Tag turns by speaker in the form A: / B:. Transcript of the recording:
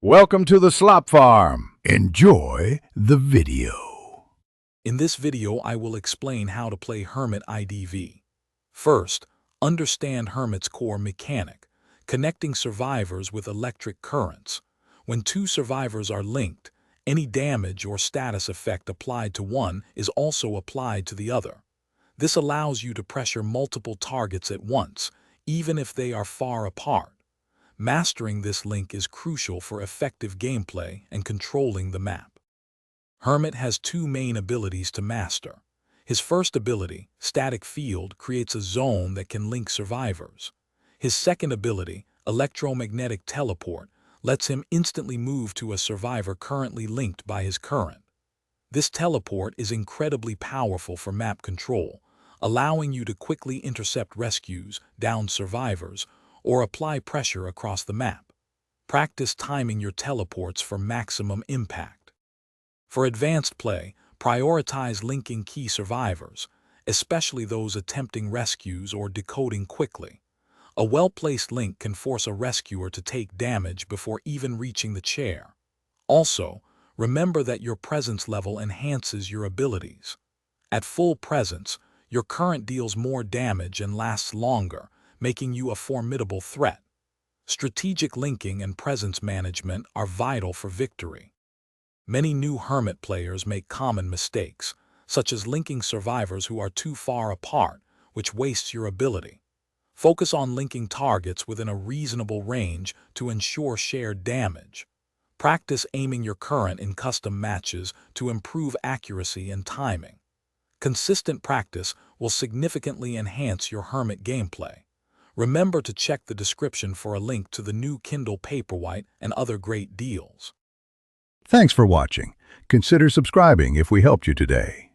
A: Welcome to the Slop Farm. Enjoy the video.
B: In this video, I will explain how to play Hermit IDV. First, understand Hermit's core mechanic, connecting survivors with electric currents. When two survivors are linked, any damage or status effect applied to one is also applied to the other. This allows you to pressure multiple targets at once, even if they are far apart. Mastering this link is crucial for effective gameplay and controlling the map. Hermit has two main abilities to master. His first ability, Static Field, creates a zone that can link survivors. His second ability, Electromagnetic Teleport, lets him instantly move to a survivor currently linked by his current. This teleport is incredibly powerful for map control, allowing you to quickly intercept rescues, down survivors, or apply pressure across the map. Practice timing your teleports for maximum impact. For advanced play, prioritize linking key survivors, especially those attempting rescues or decoding quickly. A well-placed link can force a rescuer to take damage before even reaching the chair. Also, remember that your presence level enhances your abilities. At full presence, your current deals more damage and lasts longer, making you a formidable threat. Strategic linking and presence management are vital for victory. Many new Hermit players make common mistakes, such as linking survivors who are too far apart, which wastes your ability. Focus on linking targets within a reasonable range to ensure shared damage. Practice aiming your current in custom matches to improve accuracy and timing. Consistent practice will significantly enhance your Hermit gameplay. Remember to check the description for a link to the new Kindle Paperwhite and other great deals.
A: Thanks for watching. Consider subscribing if we helped you today.